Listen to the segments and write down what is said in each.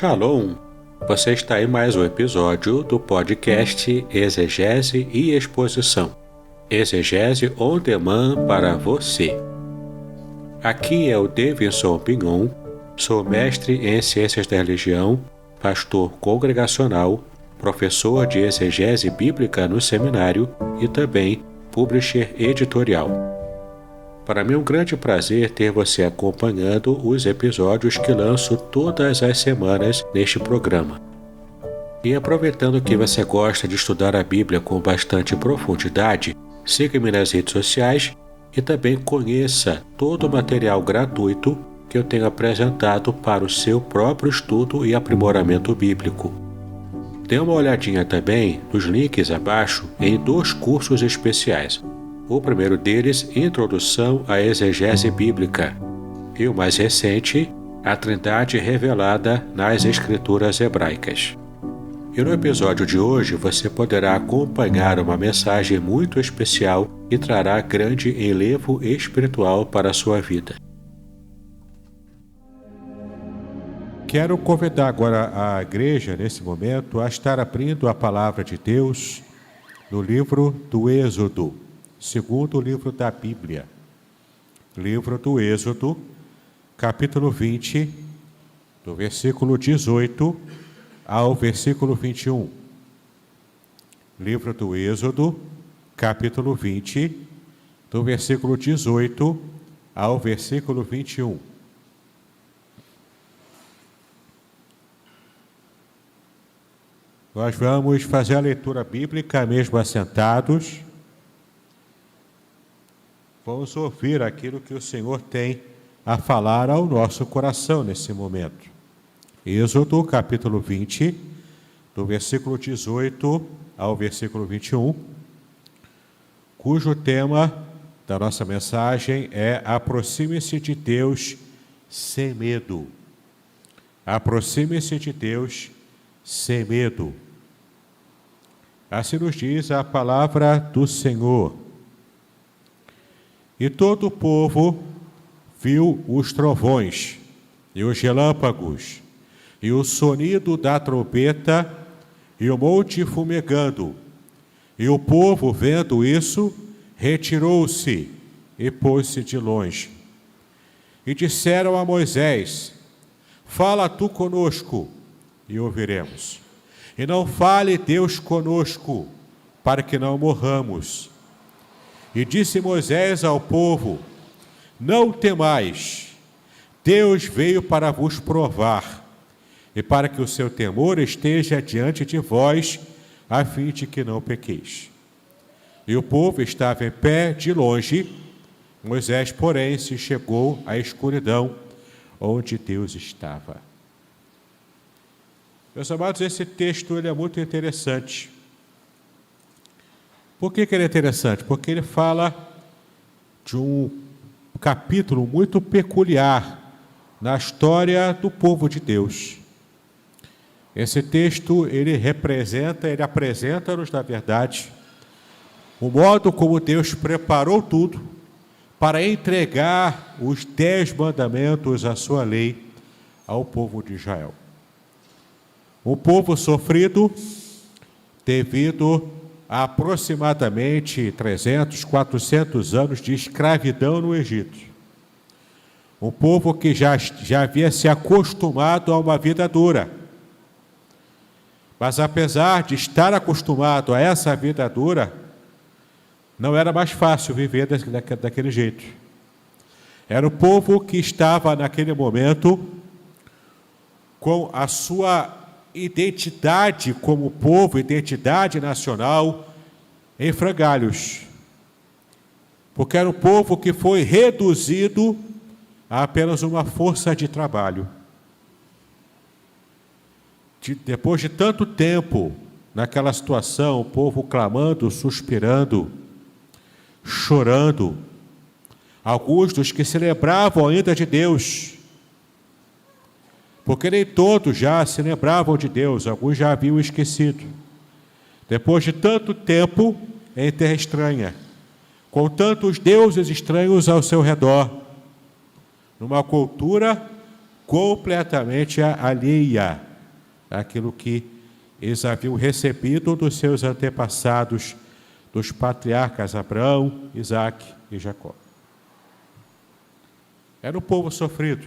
Shalom! Você está em mais um episódio do podcast Exegese e Exposição. Exegese on demand para você. Aqui é o Davidson Pignon, sou mestre em Ciências da Religião, pastor congregacional, professor de exegese bíblica no seminário e também publisher editorial. Para mim é um grande prazer ter você acompanhando os episódios que lanço todas as semanas neste programa. E aproveitando que você gosta de estudar a Bíblia com bastante profundidade, siga-me nas redes sociais e também conheça todo o material gratuito que eu tenho apresentado para o seu próprio estudo e aprimoramento bíblico. Dê uma olhadinha também nos links abaixo em 2 cursos especiais. O primeiro deles, Introdução à Exegese Bíblica, e o mais recente, A Trindade Revelada nas Escrituras Hebraicas. E no episódio de hoje você poderá acompanhar uma mensagem muito especial que trará grande enlevo espiritual para a sua vida. Quero convidar agora a igreja, nesse momento, a estar abrindo a palavra de Deus no livro do Êxodo. Segundo livro da Bíblia, livro do Êxodo, capítulo 20, do versículo 18 ao versículo 21. Livro do Êxodo, capítulo 20, do versículo 18 ao versículo 21. Nós vamos fazer a leitura bíblica mesmo assentados. Vamos ouvir aquilo que o Senhor tem a falar ao nosso coração nesse momento. Êxodo, capítulo 20, do versículo 18 ao versículo 21, cujo tema da nossa mensagem é Aproxime-se de Deus sem medo. Aproxime-se de Deus sem medo. Assim nos diz a palavra do Senhor. E todo o povo viu os trovões, e os relâmpagos, e o sonido da trombeta, e o monte fumegando. E o povo, vendo isso, retirou-se e pôs-se de longe. E disseram a Moisés: Fala tu conosco, e ouviremos. E não fale Deus conosco, para que não morramos. E disse Moisés ao povo: Não temais, Deus veio para vos provar, e para que o seu temor esteja diante de vós, a fim de que não pequeis. E o povo estava em pé de longe, Moisés, porém, se chegou à escuridão, onde Deus estava. Meus amados, esse texto ele é muito interessante. Por que ele é interessante? Porque ele fala de um capítulo muito peculiar na história do povo de Deus. Esse texto, ele apresenta-nos, na verdade, o modo como Deus preparou tudo para entregar os 10 mandamentos, a sua lei, ao povo de Israel. Um povo sofrido devido a aproximadamente 300, 400 anos de escravidão no Egito. Um povo que já havia se acostumado a uma vida dura. Mas apesar de estar acostumado a essa vida dura, não era mais fácil viver daquele jeito. Era o povo que estava naquele momento com a sua identidade como povo, identidade nacional, em frangalhos. Porque era um povo que foi reduzido a apenas uma força de trabalho. Depois de tanto tempo naquela situação, o povo clamando, suspirando, chorando, alguns dos que se lembravam ainda de Deus, porque nem todos já se lembravam de Deus, alguns já haviam esquecido. Depois de tanto tempo em terra estranha, com tantos deuses estranhos ao seu redor, numa cultura completamente alheia aquilo que eles haviam recebido dos seus antepassados, dos patriarcas Abraão, Isaque e Jacó. Era um povo sofrido,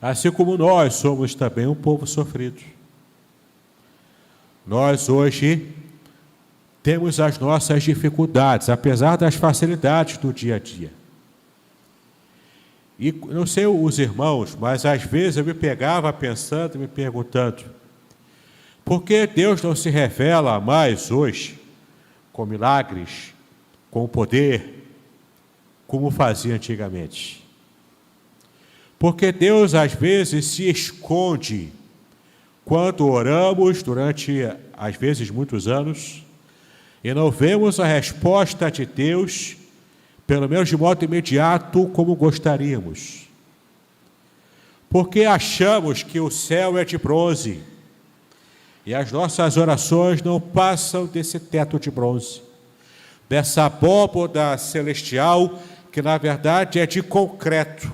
assim como nós somos também um povo sofrido. Nós hoje temos as nossas dificuldades, apesar das facilidades do dia a dia. E não sei os irmãos, mas às vezes eu me pegava pensando, me perguntando, por que Deus não se revela mais hoje, com milagres, com poder, como fazia antigamente? Porque Deus às vezes se esconde quando oramos durante, às vezes, muitos anos, e não vemos a resposta de Deus, pelo menos de modo imediato, como gostaríamos. Porque achamos que o céu é de bronze, e as nossas orações não passam desse teto de bronze, dessa abóboda celestial, que na verdade é de concreto,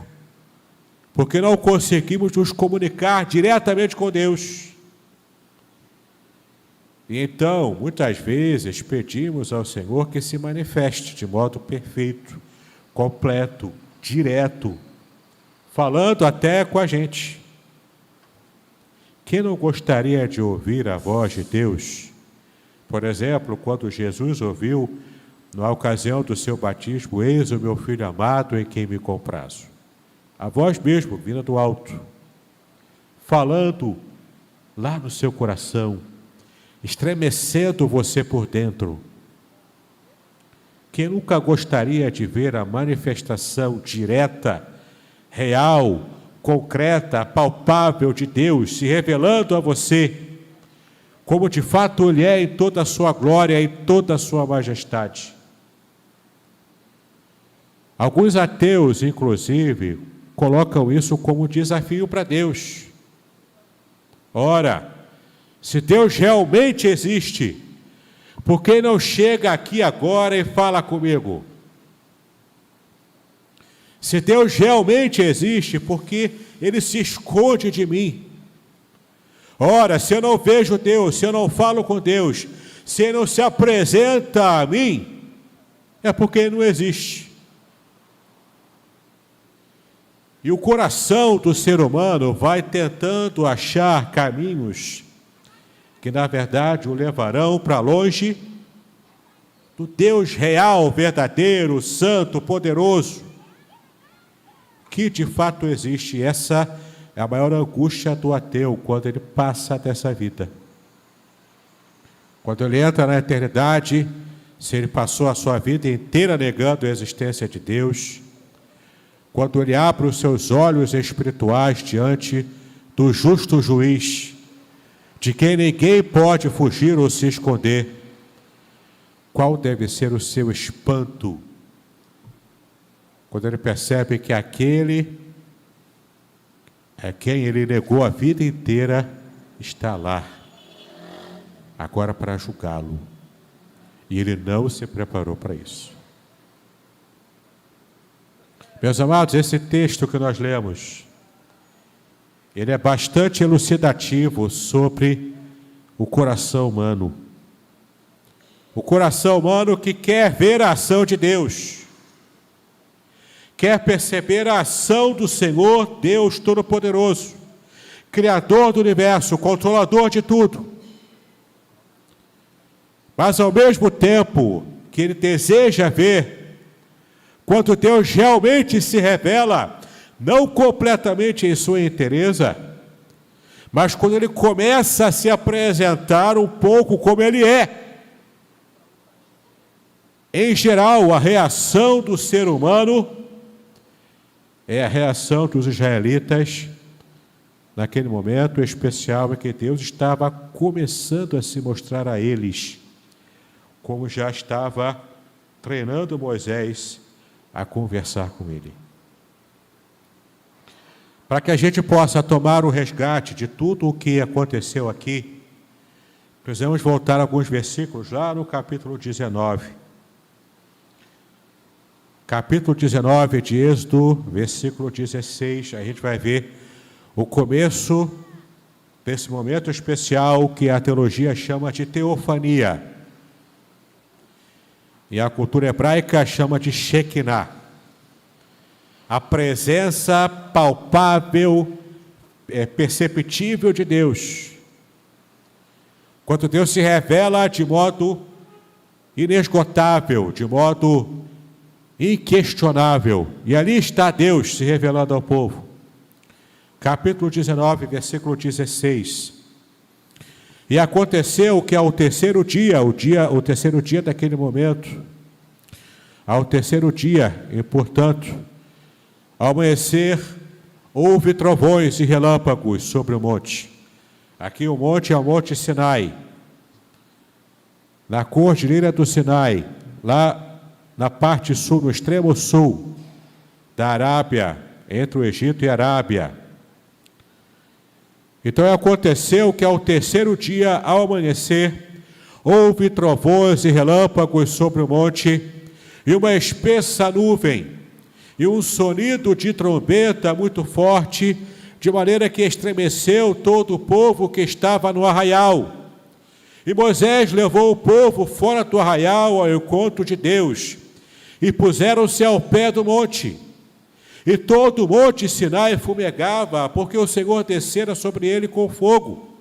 porque não conseguimos nos comunicar diretamente com Deus. E então, muitas vezes, pedimos ao Senhor que se manifeste de modo perfeito, completo, direto, falando até com a gente. Quem não gostaria de ouvir a voz de Deus? Por exemplo, quando Jesus ouviu, na ocasião do seu batismo, eis o meu filho amado em quem me comprazo. A voz mesmo, vinda do alto, falando lá no seu coração, estremecendo você por dentro. Quem nunca gostaria de ver a manifestação direta, real, concreta, palpável de Deus se revelando a você, como de fato Ele é em toda a sua glória, em toda a sua majestade? Alguns ateus, inclusive, colocam isso como desafio para Deus. Ora, se Deus realmente existe, por que não chega aqui agora e fala comigo? Se Deus realmente existe, por que Ele se esconde de mim? Ora, se eu não vejo Deus, se eu não falo com Deus, se Ele não se apresenta a mim, é porque Ele não existe. E o coração do ser humano vai tentando achar caminhos que, na verdade, o levarão para longe do Deus real, verdadeiro, santo, poderoso, que de fato existe. Essa é a maior angústia do ateu quando ele passa dessa vida. Quando ele entra na eternidade, se ele passou a sua vida inteira negando a existência de Deus, quando ele abre os seus olhos espirituais diante do justo juiz, de quem ninguém pode fugir ou se esconder, qual deve ser o seu espanto quando ele percebe que aquele a quem ele negou a vida inteira está lá, agora para julgá-lo, e ele não se preparou para isso. Meus amados, esse texto que nós lemos, ele é bastante elucidativo sobre o coração humano. O coração humano que quer ver a ação de Deus, quer perceber a ação do Senhor, Deus Todo-Poderoso, Criador do universo, controlador de tudo. Mas ao mesmo tempo que ele deseja ver, quando Deus realmente se revela, não completamente em sua inteireza, mas quando ele começa a se apresentar um pouco como ele é. Em geral, a reação do ser humano é a reação dos israelitas naquele momento especial em que Deus estava começando a se mostrar a eles, como já estava treinando Moisés a conversar com ele. Para que a gente possa tomar o resgate de tudo o que aconteceu aqui, precisamos voltar alguns versículos lá no capítulo 19. Capítulo 19 de Êxodo, versículo 16, a gente vai ver o começo desse momento especial que a teologia chama de teofania. E a cultura hebraica chama de Shekinah. A presença palpável, perceptível de Deus. Quando Deus se revela de modo inesgotável, de modo inquestionável. E ali está Deus se revelando ao povo. Capítulo 19, versículo 16. E aconteceu que ao terceiro dia, o terceiro dia daquele momento, ao terceiro dia, e portanto, ao amanhecer, houve trovões e relâmpagos sobre o monte. Aqui o monte é o Monte Sinai. Na cordilheira do Sinai, lá na parte sul, no extremo sul da Arábia, entre o Egito e a Arábia. Então aconteceu que ao terceiro dia, ao amanhecer, houve trovões e relâmpagos sobre o monte, e uma espessa nuvem, e um sonido de trombeta muito forte, de maneira que estremeceu todo o povo que estava no arraial. E Moisés levou o povo fora do arraial ao encontro de Deus, e puseram-se ao pé do monte. E todo o monte Sinai fumegava, porque o Senhor descera sobre ele com fogo.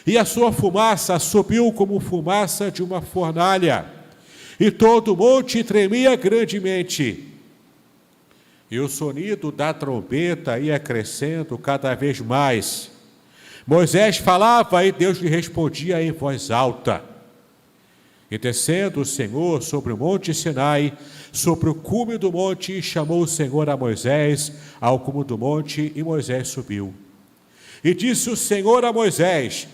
E a sua fumaça subiu como fumaça de uma fornalha. E todo o monte tremia grandemente. E o sonido da trombeta ia crescendo cada vez mais. Moisés falava e Deus lhe respondia em voz alta. E descendo o Senhor sobre o monte Sinai, sobre o cume do monte, chamou o Senhor a Moisés ao cume do monte, e Moisés subiu. E disse o Senhor a Moisés: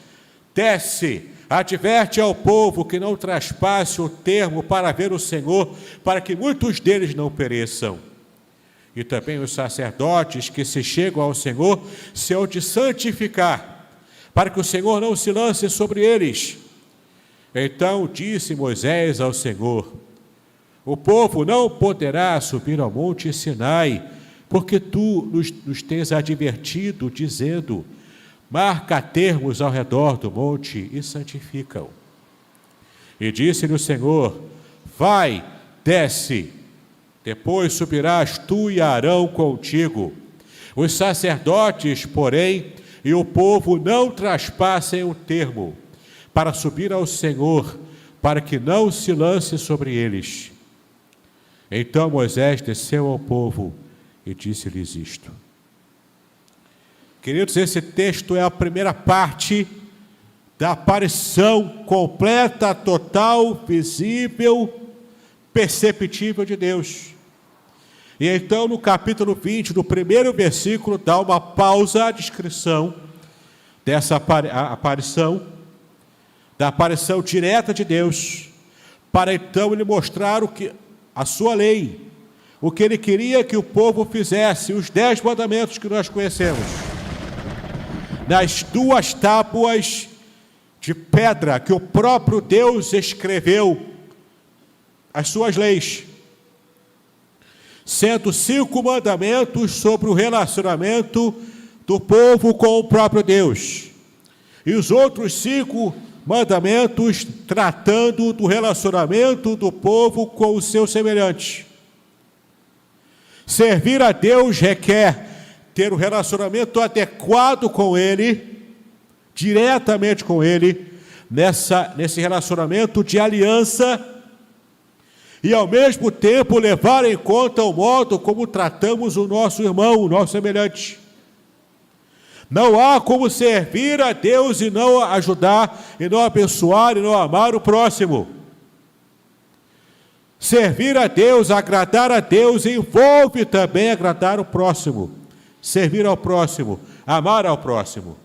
desce, adverte ao povo que não traspasse o termo para ver o Senhor, para que muitos deles não pereçam. E também os sacerdotes que se chegam ao Senhor se hão de santificar, para que o Senhor não se lance sobre eles. Então disse Moisés ao Senhor: o povo não poderá subir ao monte Sinai, porque tu nos tens advertido, dizendo: marca termos ao redor do monte e santifica-o. E disse-lhe o Senhor: vai, desce, depois subirás tu e Arão contigo. Os sacerdotes, porém, e o povo não traspassem o termo, para subir ao Senhor, para que não se lance sobre eles. Então Moisés desceu ao povo e disse-lhes isto. Queridos, esse texto é a primeira parte da aparição completa, total, visível, perceptível de Deus. E então no capítulo 20, no primeiro versículo, dá uma pausa à descrição dessa aparição, da aparição direta de Deus, para então ele mostrar a sua lei, o que ele queria que o povo fizesse, os 10 mandamentos que nós conhecemos, nas 2 tábuas de pedra que o próprio Deus escreveu as suas leis, sendo 5 mandamentos sobre o relacionamento do povo com o próprio Deus, e os outros 5 mandamentos tratando do relacionamento do povo com o seu semelhante. Servir a Deus requer ter um relacionamento adequado com Ele, diretamente com Ele, nesse relacionamento de aliança, e ao mesmo tempo levar em conta o modo como tratamos o nosso irmão, o nosso semelhante. Não há como servir a Deus e não ajudar, e não abençoar, e não amar o próximo. Servir a Deus, agradar a Deus, envolve também agradar o próximo. Servir ao próximo, amar ao próximo.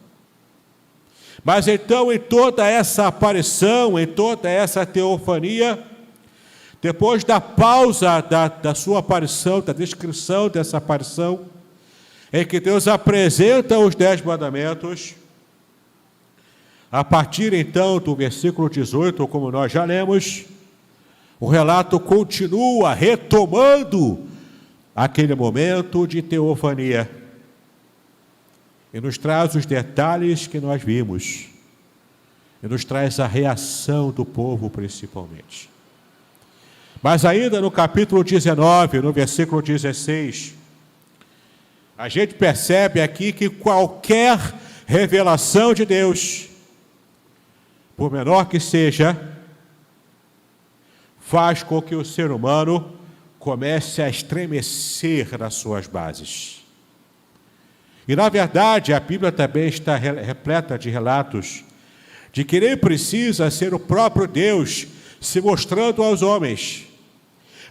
Mas então, em toda essa aparição, em toda essa teofania, depois da pausa da sua aparição, da descrição dessa aparição, em que Deus apresenta os 10 mandamentos, a partir então do versículo 18, como nós já lemos, o relato continua retomando aquele momento de teofania. e nos traz os detalhes que nós vimos, e nos traz a reação do povo principalmente. Mas ainda no capítulo 19, no versículo 16, a gente percebe aqui que qualquer revelação de Deus, por menor que seja, faz com que o ser humano comece a estremecer nas suas bases. E, na verdade, a Bíblia também está repleta de relatos de que nem precisa ser o próprio Deus se mostrando aos homens.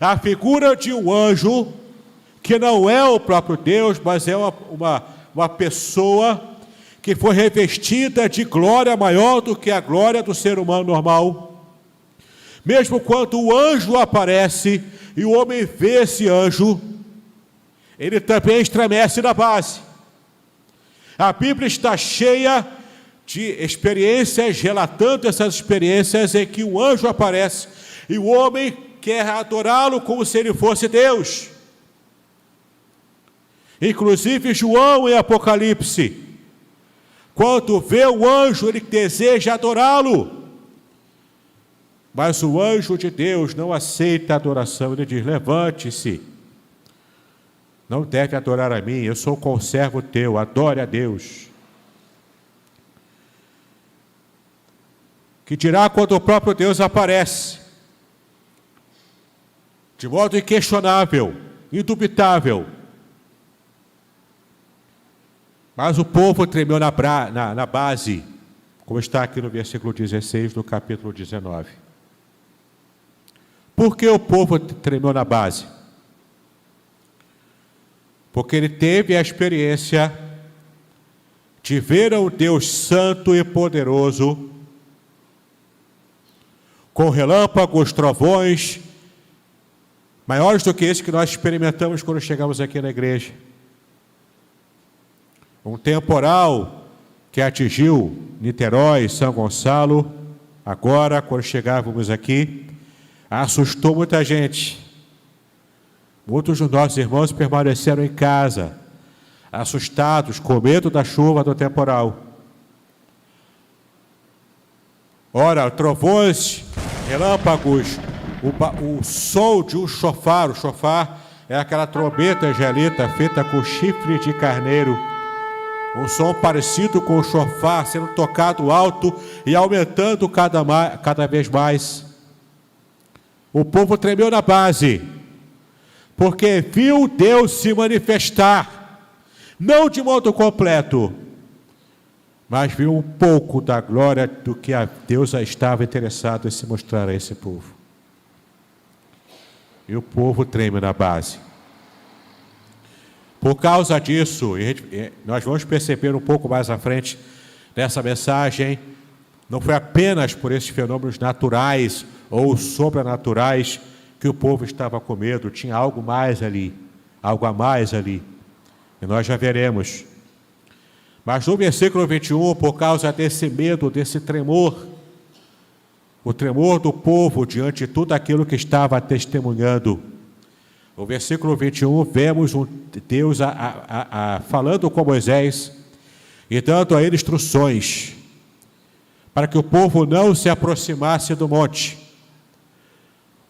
A figura de um anjo, que não é o próprio Deus, mas é uma pessoa que foi revestida de glória maior do que a glória do ser humano normal. Mesmo quando o anjo aparece e o homem vê esse anjo, ele também estremece na base. A Bíblia está cheia de experiências, relatando essas experiências em que um anjo aparece e o homem quer adorá-lo como se ele fosse Deus. Inclusive João em Apocalipse, quando vê o anjo, ele deseja adorá-lo. Mas o anjo de Deus não aceita a adoração, ele diz: levante-se, não deve adorar a mim, eu sou conservo teu, adore a Deus. Que dirá quando o próprio Deus aparece, de modo inquestionável, indubitável. Mas o povo tremeu na base, como está aqui no versículo 16 do capítulo 19. Por que o povo tremeu na base? Porque ele teve a experiência de ver um Deus santo e poderoso, com relâmpagos, trovões, maiores do que esse que nós experimentamos quando chegamos aqui na igreja. Um temporal que atingiu Niterói, São Gonçalo, agora, quando chegávamos aqui, assustou muita gente. Muitos dos nossos irmãos permaneceram em casa, assustados, com medo da chuva do temporal. Ora, trovões, relâmpagos, o som de um chofar. O chofar é aquela trombeta israelita feita com chifre de carneiro. Um som parecido com o chofar sendo tocado alto e aumentando cada vez mais. O povo tremeu na base, porque viu Deus se manifestar, não de modo completo, mas viu um pouco da glória do que Deus estava interessado em se mostrar a esse povo. E o povo treme na base. Por causa disso, nós vamos perceber um pouco mais à frente nessa mensagem, não foi apenas por esses fenômenos naturais ou sobrenaturais que o povo estava com medo, tinha algo mais ali, algo a mais ali, e nós já veremos. Mas no versículo 21, por causa desse medo, desse tremor, o tremor do povo diante de tudo aquilo que estava testemunhando, no versículo 21, vemos um Deus falando com Moisés e dando a ele instruções para que o povo não se aproximasse do monte.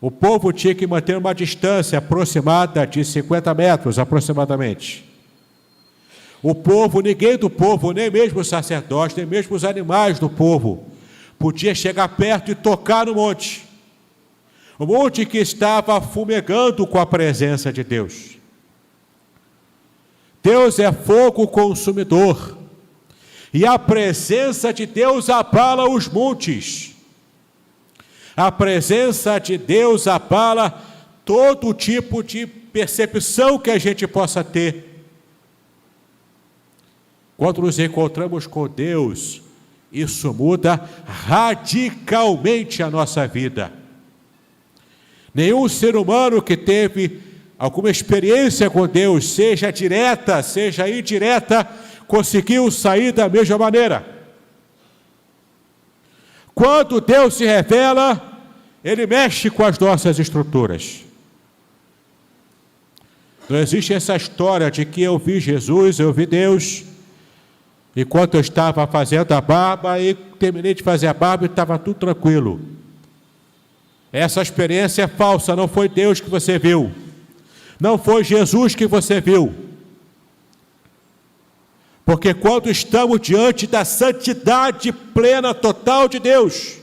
O povo tinha que manter uma distância aproximada de 50 metros, aproximadamente. O povo, ninguém do povo, nem mesmo os sacerdotes, nem mesmo os animais do povo, podia chegar perto e tocar no monte. O monte que estava fumegando com a presença de Deus. Deus é fogo consumidor, e a presença de Deus abala os montes. A presença de Deus abala todo tipo de percepção que a gente possa ter. Quando nos encontramos com Deus, isso muda radicalmente a nossa vida. Nenhum ser humano que teve alguma experiência com Deus, seja direta, seja indireta, conseguiu sair da mesma maneira. Quando Deus se revela, Ele mexe com as nossas estruturas. Não existe essa história de que eu vi Jesus, eu vi Deus, enquanto eu estava fazendo a barba, e terminei de fazer a barba e estava tudo tranquilo. Essa experiência é falsa, não foi Deus que você viu. Não foi Jesus que você viu. Porque quando estamos diante da santidade plena, total de Deus,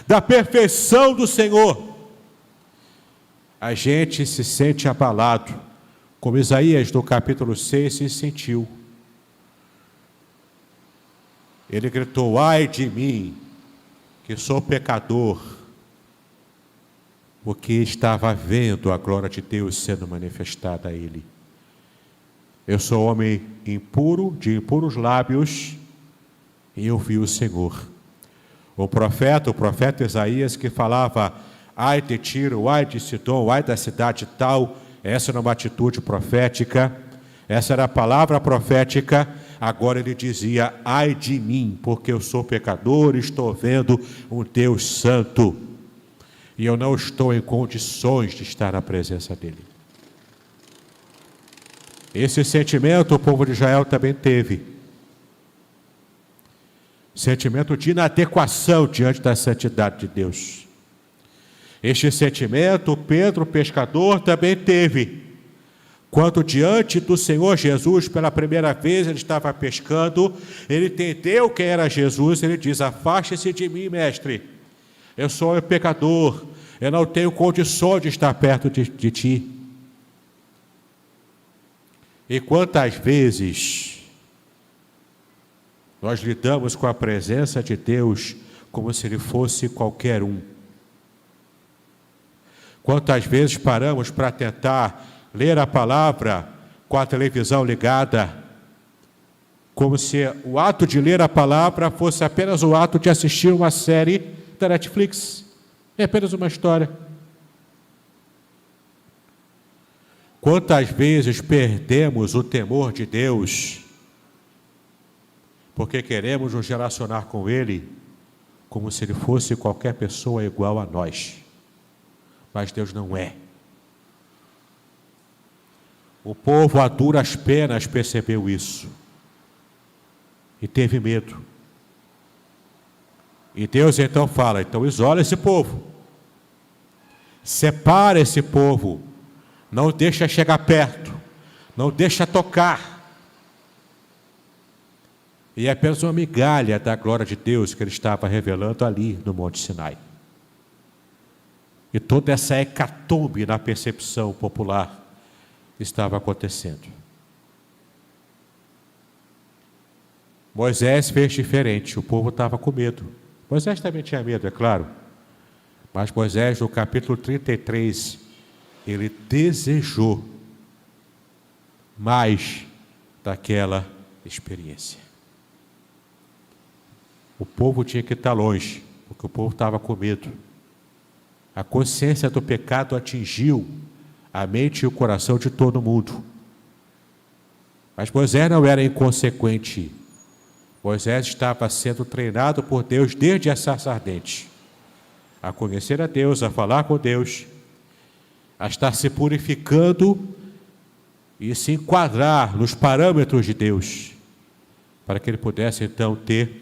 da perfeição do Senhor, a gente se sente abalado, como Isaías no capítulo 6 se sentiu. Ele gritou: ai de mim, que sou pecador, porque estava vendo a glória de Deus sendo manifestada a ele. Eu sou homem impuro, de impuros lábios, e eu vi o Senhor. O profeta Isaías, que falava: ai de Tiro, ai de Sidom, ai da cidade tal, essa era uma atitude profética, essa era a palavra profética. Agora ele dizia: ai de mim, porque eu sou pecador, estou vendo um Deus santo, e eu não estou em condições de estar na presença dele. Esse sentimento o povo de Israel também teve. Sentimento de inadequação diante da santidade de Deus. Este sentimento Pedro, pescador, também teve. Quando diante do Senhor Jesus, pela primeira vez ele estava pescando, ele entendeu quem era Jesus, ele diz: afaste-se de mim, mestre, eu sou um pecador, eu não tenho condições de estar perto de ti. E quantas vezes nós lidamos com a presença de Deus como se ele fosse qualquer um? Quantas vezes paramos para tentar ler a palavra com a televisão ligada, como se o ato de ler a palavra fosse apenas o ato de assistir uma série da Netflix? É apenas uma história. Quantas vezes perdemos o temor de Deus porque queremos nos relacionar com Ele como se Ele fosse qualquer pessoa igual a nós. Mas Deus não é. O povo a duras penas percebeu isso e teve medo. E Deus então fala: então isola esse povo, separa esse povo, não deixa chegar perto, não deixa tocar. E é apenas uma migalha da glória de Deus que ele estava revelando ali no Monte Sinai. E toda essa hecatombe na percepção popular estava acontecendo. Moisés fez diferente, o povo estava com medo. Moisés também tinha medo, é claro. Mas Moisés, no capítulo 33, ele desejou mais daquela experiência. O povo tinha que estar longe, porque o povo estava com medo. A consciência do pecado atingiu a mente e o coração de todo mundo. Mas Moisés não era inconsequente. Moisés estava sendo treinado por Deus desde a sarça ardente, a conhecer a Deus, a falar com Deus, a estar se purificando e se enquadrar nos parâmetros de Deus, para que ele pudesse então ter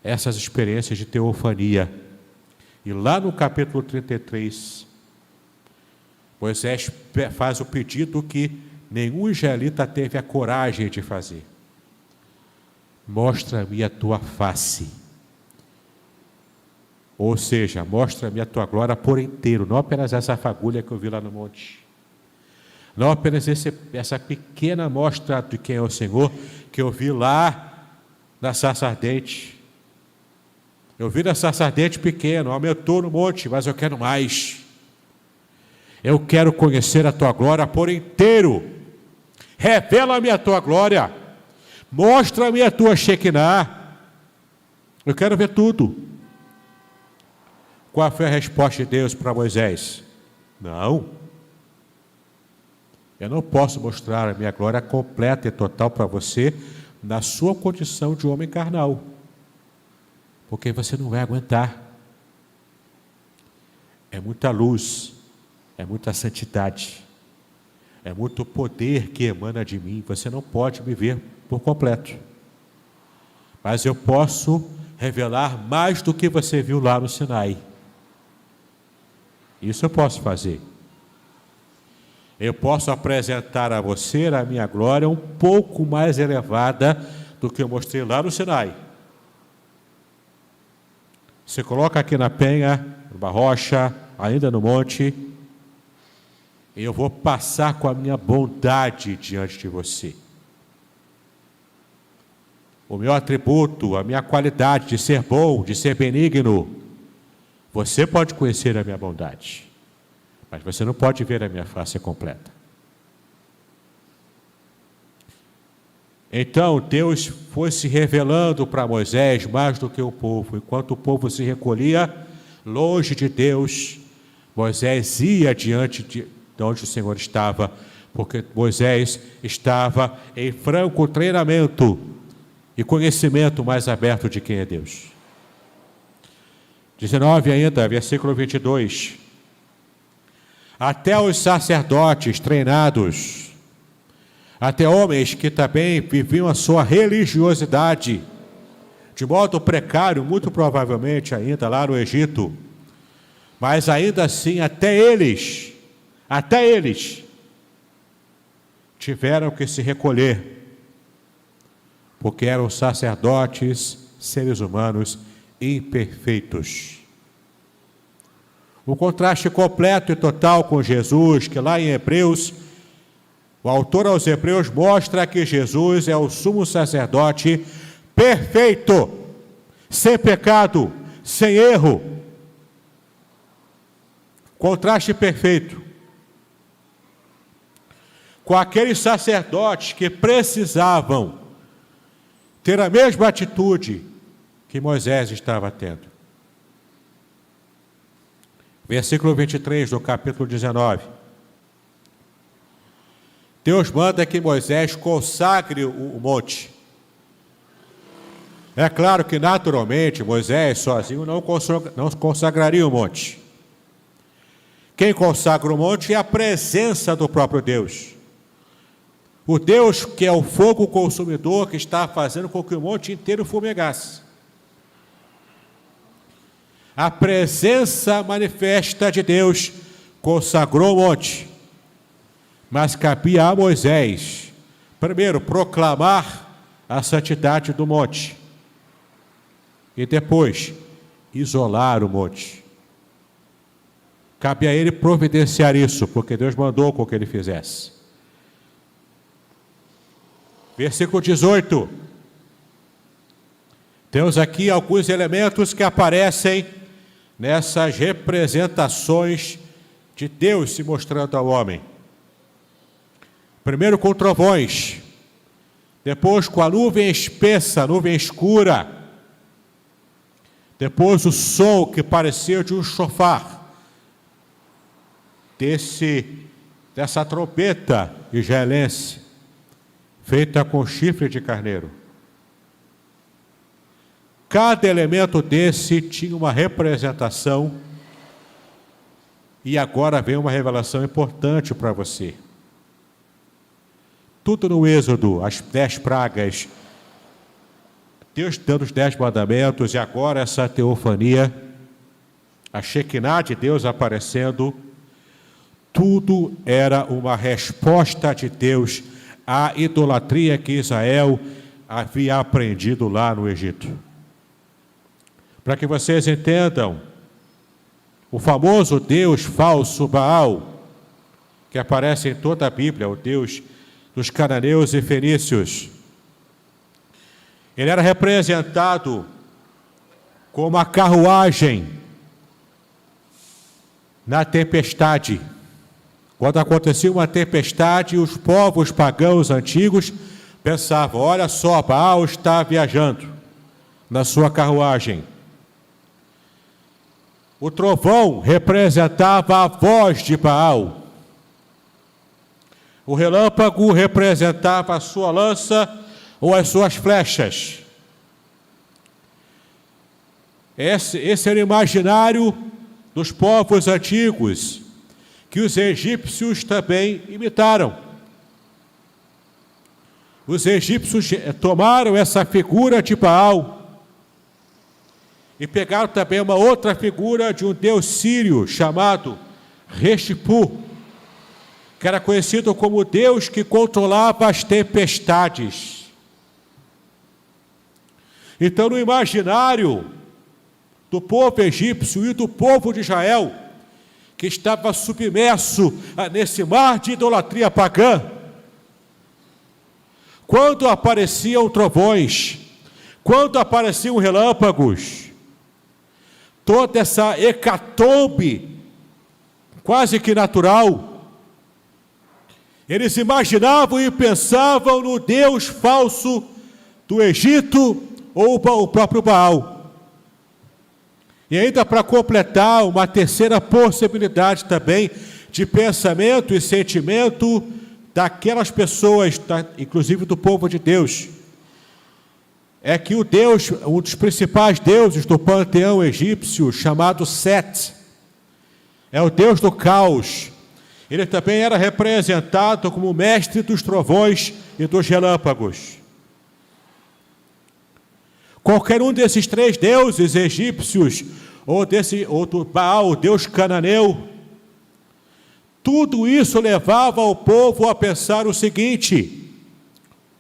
essas experiências de teofania. E lá no capítulo 33, Moisés faz o pedido que nenhum israelita teve a coragem de fazer: mostra-me a tua face. Ou seja, mostra-me a tua glória por inteiro, não apenas essa fagulha que eu vi lá no monte, não apenas essa pequena mostra de quem é o Senhor que eu vi lá na sarça ardente. Eu vi na sarça ardente pequeno, aumentou no monte, mas eu quero mais. Eu quero conhecer a tua glória por inteiro. Revela-me a tua glória. Mostra-me a tua Shekinah. Eu quero ver tudo. Qual foi a resposta de Deus para Moisés? Não. Eu não posso mostrar a minha glória completa e total para você na sua condição de homem carnal, porque você não vai aguentar. É muita luz, é muita santidade, é muito poder que emana de mim. Você não pode me ver por completo. mas eu posso revelar mais do que você viu lá no Sinai. Isso eu posso fazer. Eu posso apresentar a você a minha glória um pouco mais elevada do que eu mostrei lá no Sinai. Você coloca aqui na penha, numa rocha, ainda no monte, e eu vou passar com a minha bondade diante de você. O meu atributo, a minha qualidade de ser bom, de ser benigno, você pode conhecer a minha bondade, mas você não pode ver a minha face completa. Então Deus foi se revelando para Moisés mais do que o povo. Enquanto o povo se recolhia longe de Deus, Moisés ia diante de onde o Senhor estava, porque Moisés estava em franco treinamento e conhecimento mais aberto de quem é Deus. 19 ainda, versículo 22. Até os sacerdotes treinados, até homens que também viviam a sua religiosidade, de modo precário, muito provavelmente ainda lá no Egito, mas ainda assim até eles tiveram que se recolher, porque eram sacerdotes, seres humanos imperfeitos. O contraste completo e total com Jesus, que lá em Hebreus, o autor aos Hebreus mostra que Jesus é o sumo sacerdote perfeito, sem pecado, sem erro. Contraste perfeito com aqueles sacerdotes que precisavam ter a mesma atitude que Moisés estava tendo. Versículo 23 do capítulo 19. Deus manda que Moisés consagre o monte. É claro que, naturalmente, Moisés sozinho não consagraria o monte. Quem consagra o monte é a presença do próprio Deus. O Deus que é o fogo consumidor que está fazendo com que o monte inteiro fumegasse. A presença manifesta de Deus consagrou o monte. Mas cabia a Moisés, primeiro, proclamar a santidade do monte. E depois, isolar o monte. Cabe a ele providenciar isso, porque Deus mandou com que ele fizesse. Versículo 18. Temos aqui alguns elementos que aparecem nessas representações de Deus se mostrando ao homem. Primeiro com trovões, depois com a nuvem espessa, nuvem escura, depois o som que parecia de um chofar, dessa trombeta israelense, feita com chifre de carneiro. Cada elemento desse tinha uma representação, e agora vem uma revelação importante para você. Tudo no Êxodo, as 10 pragas, Deus dando os 10 mandamentos, e agora essa teofania, a Shekinah de Deus aparecendo, tudo era uma resposta de Deus à idolatria que Israel havia aprendido lá no Egito. Para que vocês entendam, o famoso Deus falso Baal, que aparece em toda a Bíblia, o Deus dos cananeus e fenícios, ele era representado como a carruagem na tempestade. Quando acontecia uma tempestade, os povos pagãos antigos pensavam: olha só, Baal está viajando na sua carruagem. O trovão representava a voz de Baal. O relâmpago representava a sua lança ou as suas flechas. Esse era o imaginário dos povos antigos, que os egípcios também imitaram. os egípcios tomaram essa figura de Baal e pegaram também uma outra figura de um deus sírio chamado Rechipu, que era conhecido como o Deus que controlava as tempestades. Então, no imaginário do povo egípcio e do povo de Israel, que estava submerso nesse mar de idolatria pagã, quando apareciam trovões, quando apareciam relâmpagos, toda essa hecatombe quase que natural, eles imaginavam e pensavam no Deus falso do Egito ou o próprio Baal. E ainda para completar, uma terceira possibilidade também de pensamento e sentimento daquelas pessoas, inclusive do povo de Deus, é que o Deus, um dos principais deuses do panteão egípcio, chamado Set, é o Deus do caos. Ele também era representado como mestre dos trovões e dos relâmpagos. Qualquer um desses três deuses egípcios, ou do Baal, o deus cananeu, tudo isso levava o povo a pensar o seguinte: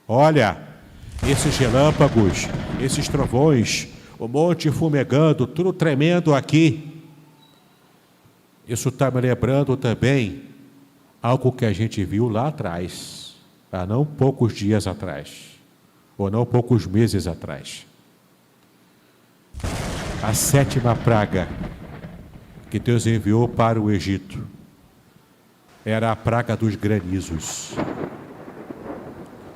olha, esses relâmpagos, esses trovões, o monte fumegando, tudo tremendo aqui, isso está me lembrando também algo que a gente viu lá atrás, há não poucos dias atrás, ou não poucos meses atrás. A 7ª praga que Deus enviou para o Egito era a praga dos granizos,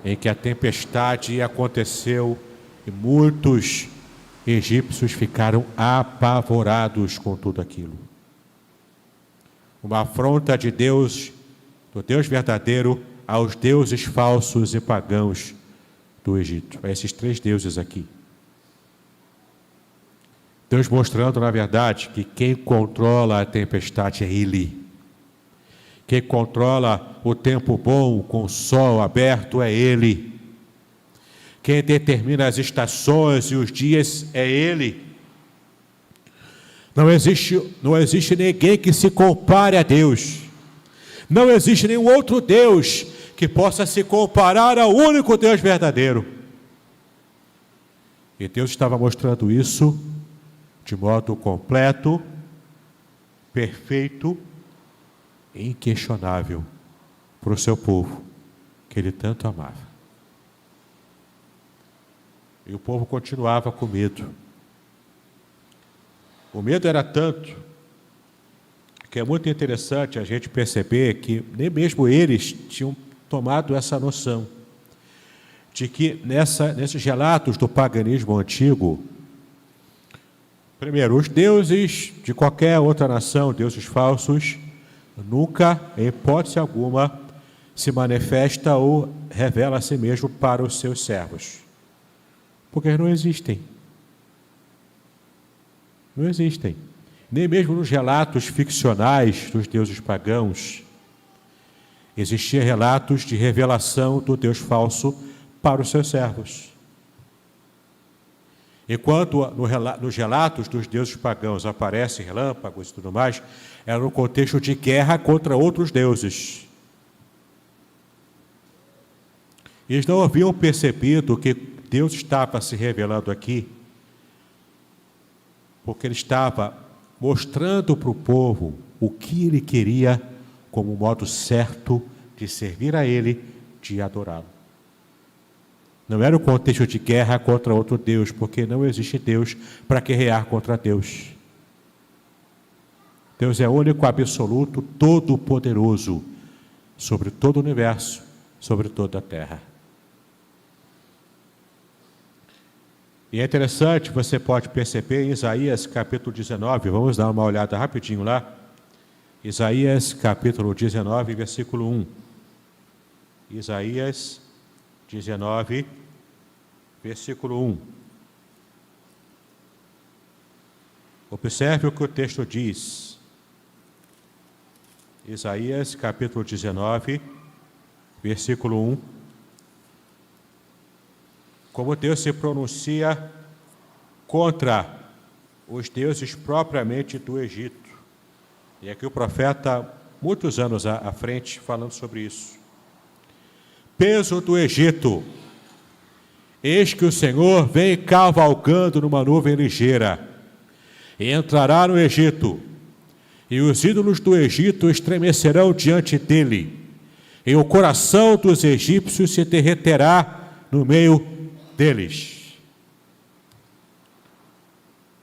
em que a tempestade aconteceu e muitos egípcios ficaram apavorados com tudo aquilo. Uma afronta de Deus, do Deus verdadeiro, aos deuses falsos e pagãos do Egito. A esses três deuses aqui. Deus mostrando, na verdade, que quem controla a tempestade é Ele. Quem controla o tempo bom com o sol aberto é Ele. Quem determina as estações e os dias é Ele. Não existe ninguém que se compare a Deus. Não existe nenhum outro Deus que possa se comparar ao único Deus verdadeiro. E Deus estava mostrando isso de modo completo, perfeito e inquestionável para o seu povo, que Ele tanto amava. E o povo continuava com medo. O medo era tanto que é muito interessante a gente perceber que nem mesmo eles tinham tomado essa noção de que nesses relatos do paganismo antigo, primeiro, os deuses de qualquer outra nação, deuses falsos, nunca, em hipótese alguma, se manifesta ou revela a si mesmo para os seus servos. Porque não existem. Não existem. Nem mesmo nos relatos ficcionais dos deuses pagãos, existiam relatos de revelação do Deus falso para os seus servos. Enquanto nos relatos dos deuses pagãos aparecem relâmpagos e tudo mais, era no contexto de guerra contra outros deuses. Eles não haviam percebido que Deus estava se revelando aqui, porque Ele estava mostrando para o povo o que Ele queria como modo certo de servir a Ele, de adorá-lo. Não era o contexto de guerra contra outro Deus, porque não existe Deus para guerrear contra Deus. Deus é único, absoluto, todo-poderoso, sobre todo o universo, sobre toda a terra. E é interessante, você pode perceber em Isaías capítulo 19, vamos dar uma olhada rapidinho lá. Isaías capítulo 19, versículo 1. Isaías 19, versículo 1. Observe o que o texto diz. Isaías capítulo 19, versículo 1. como Deus se pronuncia contra os deuses propriamente do Egito. E aqui o profeta, muitos anos à frente, falando sobre isso. Peso do Egito. Eis que o Senhor vem cavalgando numa nuvem ligeira, e entrará no Egito, e os ídolos do Egito estremecerão diante dele, e o coração dos egípcios se derreterá no meio deles.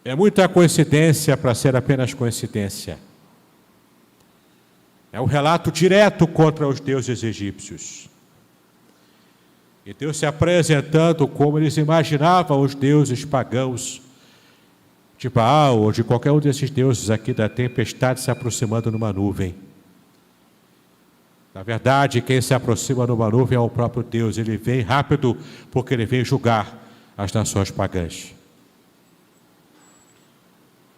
É muita coincidência para ser apenas coincidência. É um relato direto contra os deuses egípcios. E Deus se apresentando como eles imaginavam os deuses pagãos, de Baal ou de qualquer um desses deuses aqui da tempestade se aproximando numa nuvem. Na verdade, quem se aproxima numa nuvem é o próprio Deus. Ele vem rápido porque ele vem julgar as nações pagãs.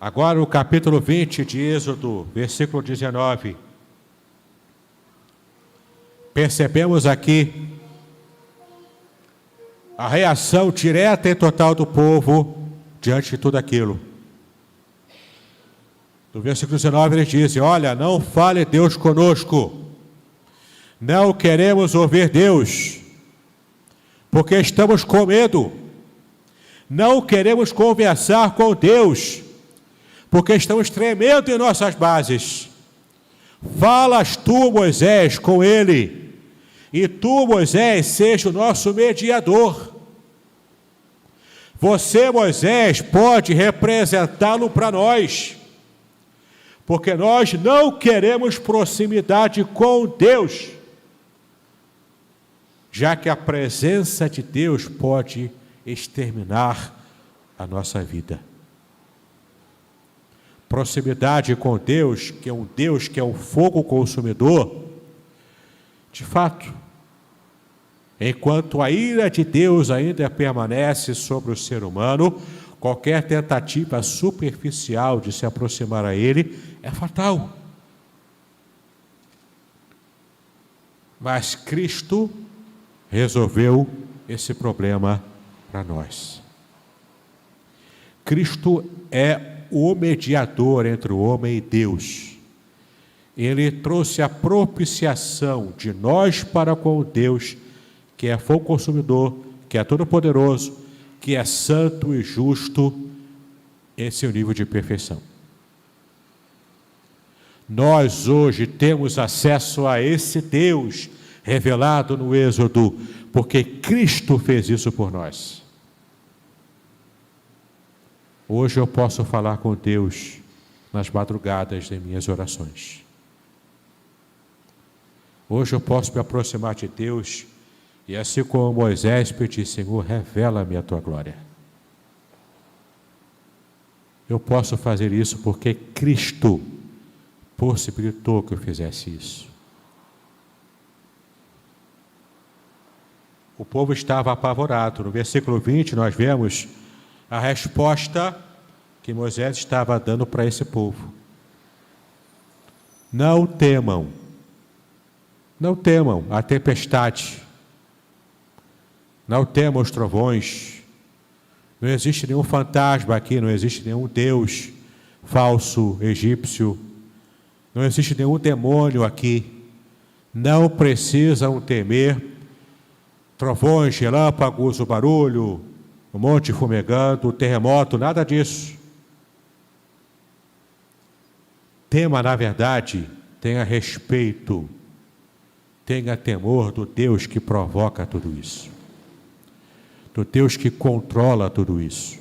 Agora o capítulo 20 de Êxodo, versículo 19. Percebemos aqui a reação direta e total do povo diante de tudo aquilo. No versículo 19 eles dizem: olha, não fale Deus conosco, não queremos ouvir Deus, porque estamos com medo, não queremos conversar com Deus, porque estamos tremendo em nossas bases. Falas tu, Moisés, com ele, e tu, Moisés, seja o nosso mediador. Você, Moisés, pode representá-lo para nós, porque nós não queremos proximidade com Deus, já que a presença de Deus pode exterminar a nossa vida. Proximidade com Deus, que é um fogo consumidor, de fato, enquanto a ira de Deus ainda permanece sobre o ser humano, qualquer tentativa superficial de se aproximar a Ele é fatal. Mas Cristo resolveu esse problema para nós. Cristo é o mediador entre o homem e Deus. Ele trouxe a propiciação de nós para com Deus, que é fogo consumidor, que é todo-poderoso, que é santo e justo em seu nível de perfeição. Nós hoje temos acesso a esse Deus revelado no Êxodo, porque Cristo fez isso por nós. Hoje eu posso falar com Deus nas madrugadas de minhas orações. Hoje eu posso me aproximar de Deus e, assim como Moisés, pedir: Senhor, revela-me a tua glória. Eu posso fazer isso porque Cristo possibilitou que eu fizesse isso. O povo estava apavorado. No versículo 20 nós vemos a resposta que Moisés estava dando para esse povo. Não temam a tempestade, não temam os trovões, não existe nenhum fantasma aqui, não existe nenhum Deus falso egípcio, não existe nenhum demônio aqui, não precisam temer trovões, relâmpagos, o barulho, o monte fumegando, o terremoto, nada disso. Tema, na verdade, tenha respeito, tenha temor do Deus que provoca tudo isso, do Deus que controla tudo isso.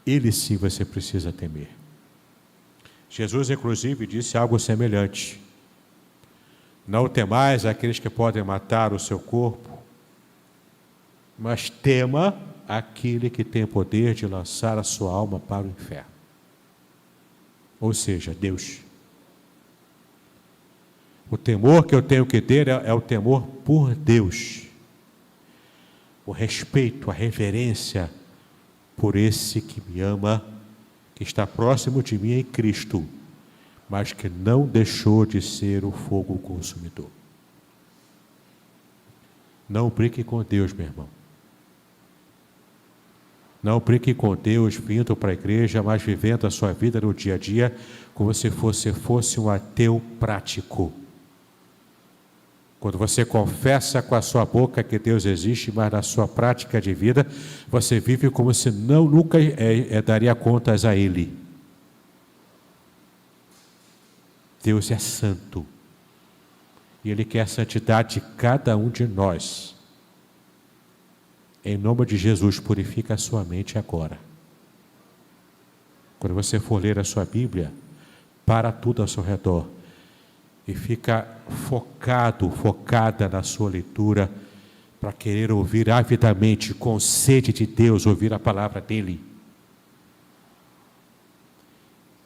Ele sim você precisa temer. Jesus, inclusive, disse algo semelhante: não temais aqueles que podem matar o seu corpo, mas tema aquele que tem poder de lançar a sua alma para o inferno. Ou seja, Deus. O temor que eu tenho que ter é o temor por Deus. O respeito, a reverência por esse que me ama, que está próximo de mim em Cristo, mas que não deixou de ser o fogo consumidor. Não brinque com Deus, meu irmão. Não brinque com Deus vindo para a igreja, mas vivendo a sua vida no dia a dia como se fosse um ateu prático. Quando você confessa com a sua boca que Deus existe, mas na sua prática de vida, você vive como se nunca daria contas a Ele. Deus é santo. E Ele quer a santidade de cada um de nós. Em nome de Jesus, purifica a sua mente agora. Quando você for ler a sua Bíblia, para tudo ao seu redor e fica focada na sua leitura, para querer ouvir avidamente, com sede de Deus, ouvir a palavra dEle.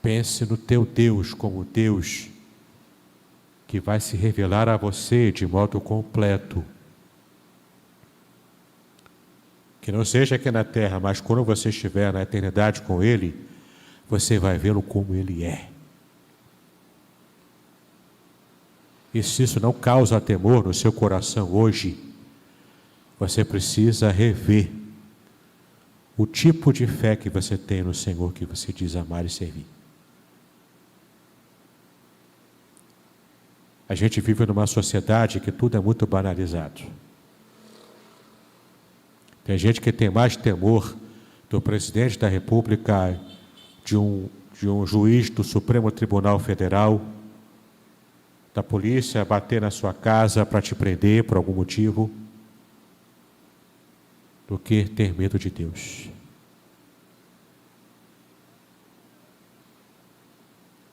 Pense no teu Deus como Deus que vai se revelar a você de modo completo. Que não seja aqui na terra, mas quando você estiver na eternidade com Ele, você vai vê-lo como Ele é. E se isso não causa temor no seu coração hoje, você precisa rever o tipo de fé que você tem no Senhor, que você diz amar e servir. A gente vive numa sociedade que tudo é muito banalizado. Tem gente que tem mais temor do presidente da República, de um juiz do Supremo Tribunal Federal, da polícia bater na sua casa para te prender por algum motivo, do que ter medo de Deus.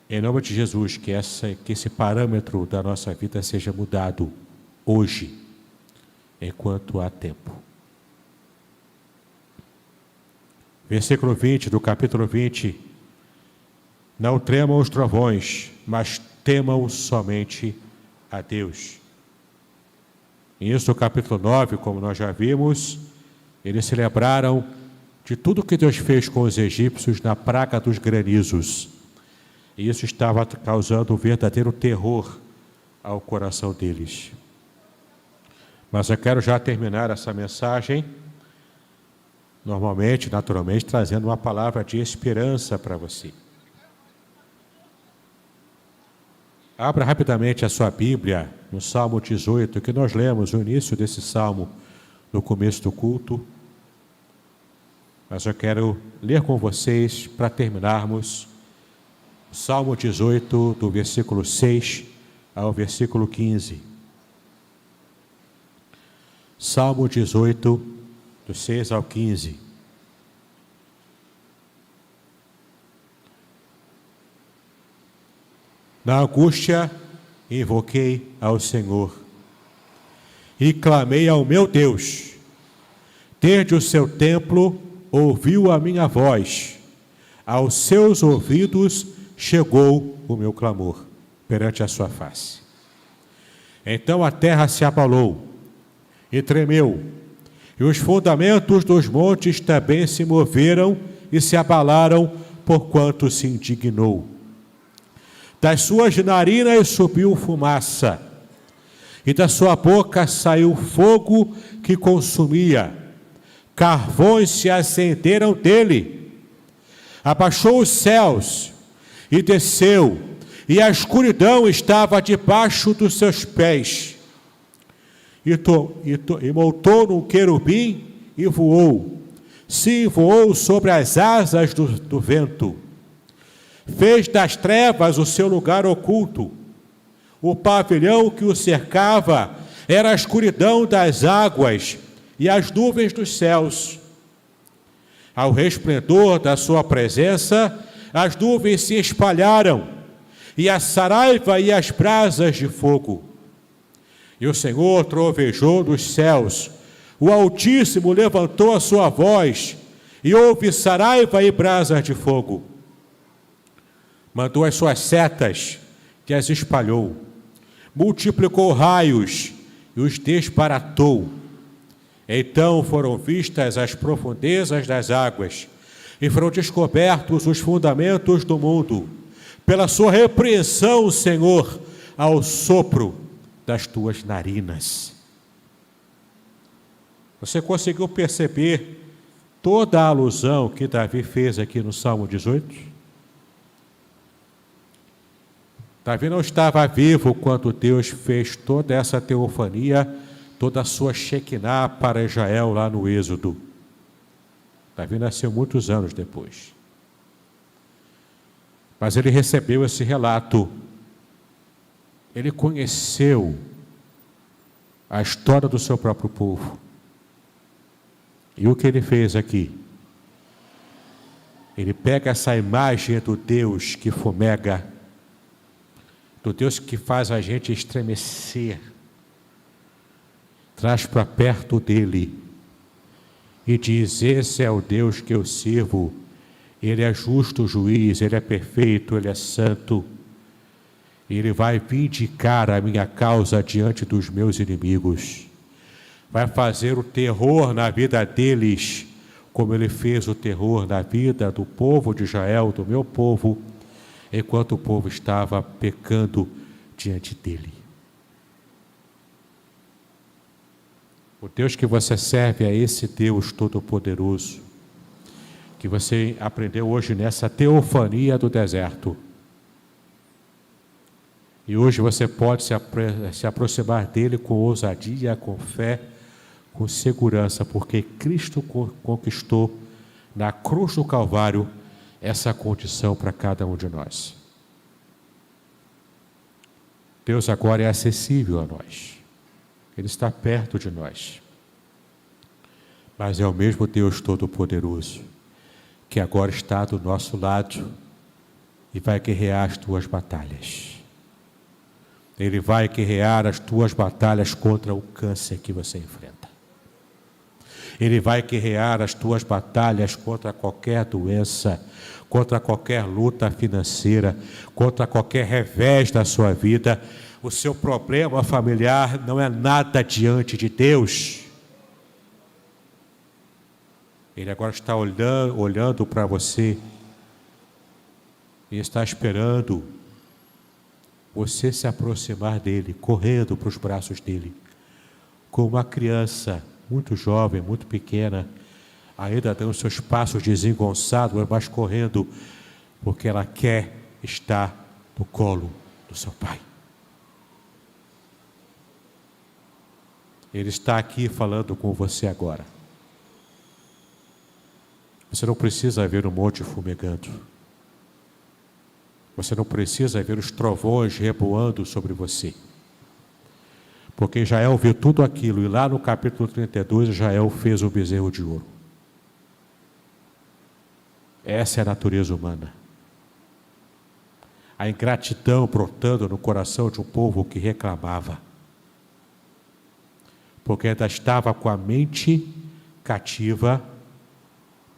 Em nome de Jesus, que esse parâmetro da nossa vida seja mudado hoje, enquanto há tempo. Versículo 20 do capítulo 20. Não tremam os trovões, mas temam somente a Deus. Isso, no capítulo 9, como nós já vimos, eles se lembraram de tudo que Deus fez com os egípcios na praga dos granizos. E isso estava causando um verdadeiro terror ao coração deles. Mas eu quero já terminar essa mensagem, naturalmente, trazendo uma palavra de esperança para você. Abra rapidamente a sua Bíblia no Salmo 18, que nós lemos o início desse Salmo no começo do culto. Mas eu quero ler com vocês, para terminarmos, o Salmo 18, do versículo 6 ao versículo 15. Salmo 18, do 6 ao 15. Na angústia, invoquei ao Senhor e clamei ao meu Deus. Desde o seu templo, ouviu a minha voz. Aos seus ouvidos chegou o meu clamor perante a sua face. Então a terra se abalou e tremeu, e os fundamentos dos montes também se moveram e se abalaram, porquanto se indignou. Das suas narinas subiu fumaça, e da sua boca saiu fogo que consumia. Carvões se acenderam dele. Abaixou os céus e desceu, e a escuridão estava debaixo dos seus pés. E montou num querubim e voou. Sim, voou sobre as asas do vento. Fez das trevas o seu lugar oculto. O pavilhão que o cercava era a escuridão das águas e as nuvens dos céus. Ao resplendor da sua presença, as nuvens se espalharam, e a saraiva e as brasas de fogo. E o Senhor trovejou dos céus, o Altíssimo levantou a sua voz, e houve saraiva e brasas de fogo. Mandou as suas setas, que as espalhou, multiplicou raios e os desbaratou. Então foram vistas as profundezas das águas, e foram descobertos os fundamentos do mundo, pela sua repreensão, Senhor, ao sopro das tuas narinas. Você conseguiu perceber toda a alusão que Davi fez aqui no Salmo 18? Davi não estava vivo quando Deus fez toda essa teofania, toda a sua Shekinah para Israel lá no Êxodo. Davi nasceu muitos anos depois. Mas ele recebeu esse relato. Ele conheceu a história do seu próprio povo. E o que ele fez aqui? Ele pega essa imagem do Deus que fumega, do Deus que faz a gente estremecer, traz para perto dele e diz: esse é o Deus que eu sirvo, ele é justo juiz, ele é perfeito, ele é santo, ele vai vindicar a minha causa diante dos meus inimigos, vai fazer o terror na vida deles, como ele fez o terror na vida do povo de Israel, do meu povo, enquanto o povo estava pecando diante dele. O Deus que você serve é esse Deus Todo-Poderoso, que você aprendeu hoje nessa teofania do deserto. E hoje você pode se aproximar dele com ousadia, com fé, com segurança, porque Cristo conquistou na cruz do Calvário essa condição para cada um de nós. Deus agora é acessível a nós. Ele está perto de nós. Mas é o mesmo Deus Todo-Poderoso, que agora está do nosso lado e vai guerrear as tuas batalhas. Ele vai guerrear as tuas batalhas contra o câncer que você enfrenta. Ele vai guerrear as tuas batalhas contra qualquer doença, contra qualquer luta financeira, contra qualquer revés da sua vida. O seu problema familiar não é nada diante de Deus. Ele agora está olhando para você e está esperando você se aproximar dele, correndo para os braços dele, como uma criança muito jovem, muito pequena, ainda dando seus passos desengonçados, mas correndo, porque ela quer estar no colo do seu pai. Ele está aqui falando com você agora. Você não precisa ver o monte fumegando. Você não precisa ver os trovões reboando sobre você. Porque Israel viu tudo aquilo, e lá no capítulo 32, Israel fez o bezerro de ouro. Essa é a natureza humana. A ingratidão brotando no coração de um povo que reclamava. Porque ainda estava com a mente cativa,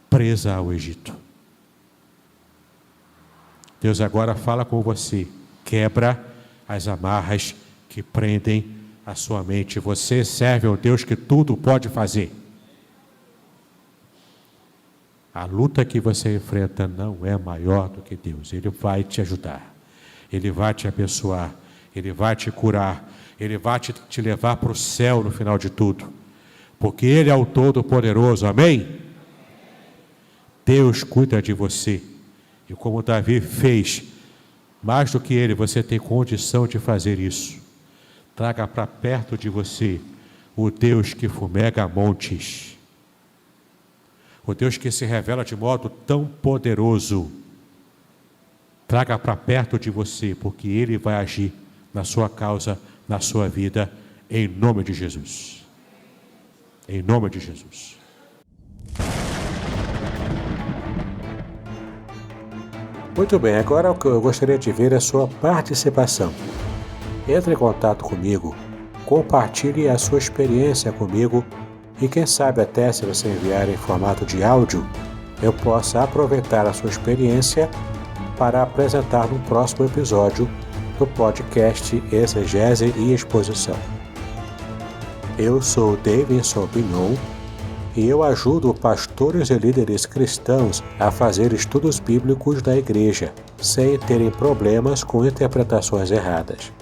presa ao Egito. Deus agora fala com você, quebra as amarras que prendem a sua mente. Você serve ao Deus que tudo pode fazer. A luta que você enfrenta não é maior do que Deus. Ele vai te ajudar, Ele vai te abençoar, Ele vai te curar, Ele vai te levar para o céu no final de tudo, porque Ele é o Todo-Poderoso, amém? Deus cuida de você, e como Davi fez, mais do que ele, você tem condição de fazer isso. Traga para perto de você o Deus que fumega montes, o Deus que se revela de modo tão poderoso. Traga para perto de você, porque Ele vai agir na sua causa, na sua vida, em nome de Jesus. Em nome de Jesus. Muito bem, agora o que eu gostaria de ver é a sua participação. Entre em contato comigo, compartilhe a sua experiência comigo e quem sabe até se você enviar em formato de áudio, eu possa aproveitar a sua experiência para apresentar no próximo episódio do podcast Exegese e Exposição. Eu sou Davidson Pignon e eu ajudo pastores e líderes cristãos a fazer estudos bíblicos da igreja, sem terem problemas com interpretações erradas.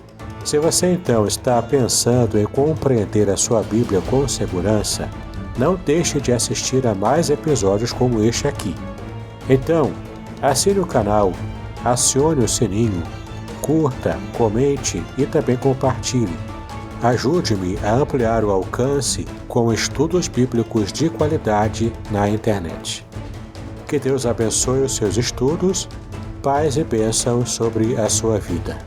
Se você então está pensando em compreender a sua Bíblia com segurança, não deixe de assistir a mais episódios como este aqui. Então, assine o canal, acione o sininho, curta, comente e também compartilhe. Ajude-me a ampliar o alcance com estudos bíblicos de qualidade na internet. Que Deus abençoe os seus estudos, paz e bênção sobre a sua vida.